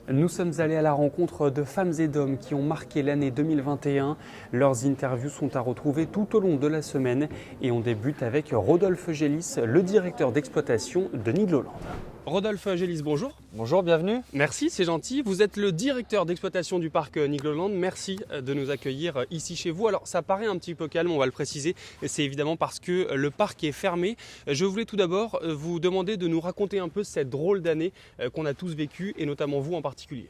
Nous sommes allés à la rencontre de femmes et d'hommes qui ont marqué l'année 2021. Leurs interviews sont à retrouver tout au long de la semaine et on débute avec Rodolphe Gélis, le directeur d'exploitation de Nigloland. Rodolphe Gélis, bonjour. Bonjour, bienvenue. Merci, c'est gentil. Vous êtes le directeur d'exploitation du parc Nigloland. Merci de nous accueillir ici chez vous. Alors ça paraît un petit peu calme, on va le préciser. C'est évidemment parce que le parc est fermé. Je voulais tout d'abord vous demander de nous raconter un peu cette drôle d'année qu'on a tous vécue et notamment vous en particulier.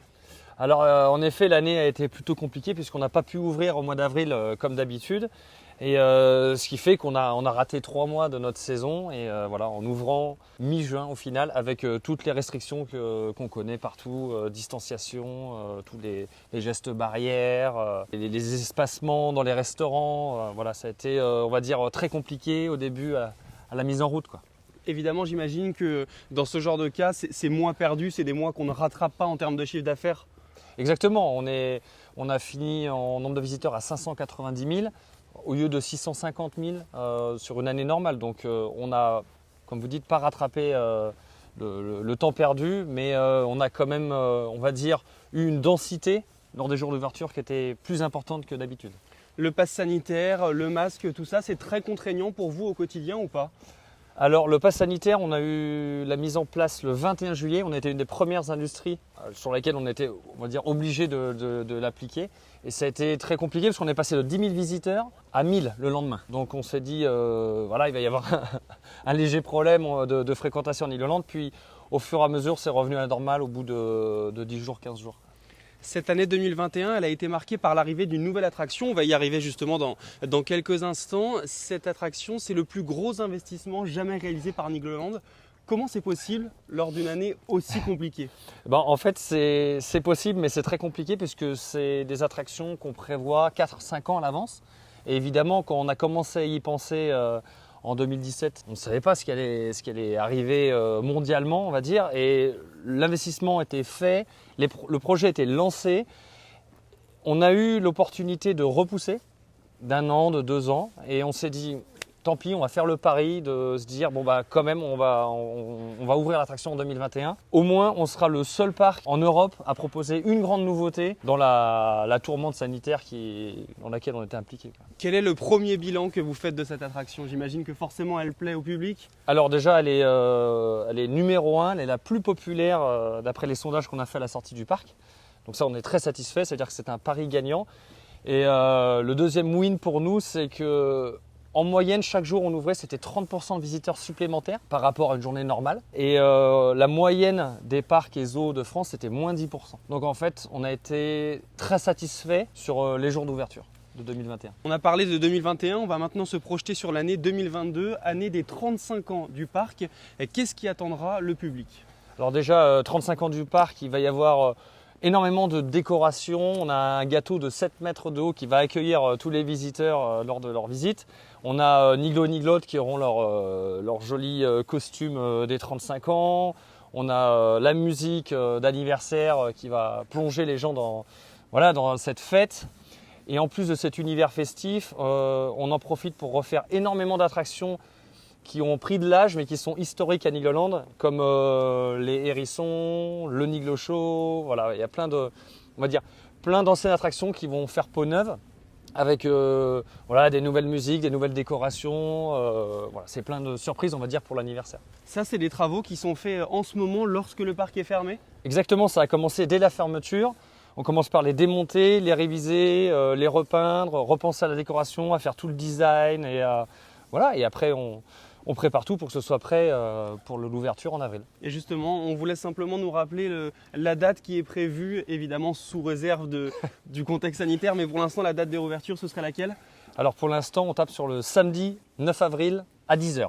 Alors en effet, l'année a été plutôt compliquée puisqu'on n'a pas pu ouvrir au mois d'avril comme d'habitude. Et ce qui fait qu'on a raté 3 mois de notre saison et voilà, en ouvrant mi-juin au final avec toutes les restrictions qu'on connaît partout, distanciation, tous les gestes barrières, les espacements dans les restaurants. Voilà, ça a été on va dire très compliqué au début à la mise en route, quoi. Évidemment, j'imagine que dans ce genre de cas, ces mois perdus, c'est des mois qu'on ne rattrape pas en termes de chiffre d'affaires. Exactement, on a fini en nombre de visiteurs à 590 000 au lieu de 650 000 sur une année normale. Donc on a, comme vous dites, pas rattrapé le temps perdu, mais on a quand même, on va dire, eu une densité lors des jours d'ouverture qui était plus importante que d'habitude. Le pass sanitaire, le masque, tout ça, c'est très contraignant pour vous au quotidien ou pas ? Alors le pass sanitaire, on a eu la mise en place le 21 juillet. On était une des premières industries sur laquelle on était, on va dire, obligé de l'appliquer. Et ça a été très compliqué parce qu'on est passé de 10 000 visiteurs à 1000 le lendemain. Donc on s'est dit, voilà, il va y avoir un léger problème de fréquentation en Nigloland. Puis au fur et à mesure, c'est revenu à la normale au bout de 10 jours, 15 jours. Cette année 2021, elle a été marquée par l'arrivée d'une nouvelle attraction. On va y arriver justement dans quelques instants. Cette attraction, c'est le plus gros investissement jamais réalisé par Nigloland. Comment c'est possible lors d'une année aussi compliquée ? En fait, c'est possible, mais c'est très compliqué puisque c'est des attractions qu'on prévoit 4-5 ans à l'avance. Et évidemment, quand on a commencé à y penser en 2017, on ne savait pas ce qui allait arriver mondialement, on va dire. Et l'investissement était fait, le projet était lancé. On a eu l'opportunité de repousser d'1 an, de 2 ans. Et on s'est dit, tant pis, on va faire le pari de se dire, quand même, on va ouvrir l'attraction en 2021. Au moins, on sera le seul parc en Europe à proposer une grande nouveauté dans la tourmente sanitaire dans laquelle on était impliqué. Quel est le premier bilan que vous faites de cette attraction ? J'imagine que forcément, elle plaît au public. Alors déjà, elle est numéro 1, elle est la plus populaire d'après les sondages qu'on a fait à la sortie du parc. Donc ça, on est très satisfait, c'est-à-dire que c'est un pari gagnant. Et le deuxième win pour nous, c'est que en moyenne, chaque jour on ouvrait, c'était 30% de visiteurs supplémentaires par rapport à une journée normale. Et la moyenne des parcs et zoos de France, c'était moins 10%. Donc en fait, on a été très satisfait sur les jours d'ouverture de 2021. On a parlé de 2021, on va maintenant se projeter sur l'année 2022, année des 35 ans du parc. Et qu'est-ce qui attendra le public ? Alors déjà, 35 ans du parc, il va y avoir énormément de décorations. On a un gâteau de 7 mètres de haut qui va accueillir tous les visiteurs lors de leur visite. On a Niglo qui auront leur joli costume des 35 ans. On a la musique d'anniversaire qui va plonger les gens dans cette fête. Et en plus de cet univers festif, on en profite pour refaire énormément d'attractions qui ont pris de l'âge mais qui sont historiques à Nigloland, comme les hérissons, le Niglo Show. Voilà, il y a plein d'anciennes attractions qui vont faire peau neuve avec des nouvelles musiques, des nouvelles décorations. C'est plein de surprises, on va dire, pour l'anniversaire. Ça, c'est des travaux qui sont faits en ce moment lorsque le parc est fermé ? Exactement, ça a commencé dès la fermeture. On commence par les démonter, les réviser, les repeindre, repenser à la décoration, à faire tout le design. Et après, on prépare tout pour que ce soit prêt pour l'ouverture en avril. Et justement, on voulait simplement nous rappeler la date qui est prévue, évidemment sous réserve du contexte sanitaire, mais pour l'instant, la date de réouverture, ce serait laquelle ? Alors pour l'instant, on tape sur le samedi 9 avril à 10 h.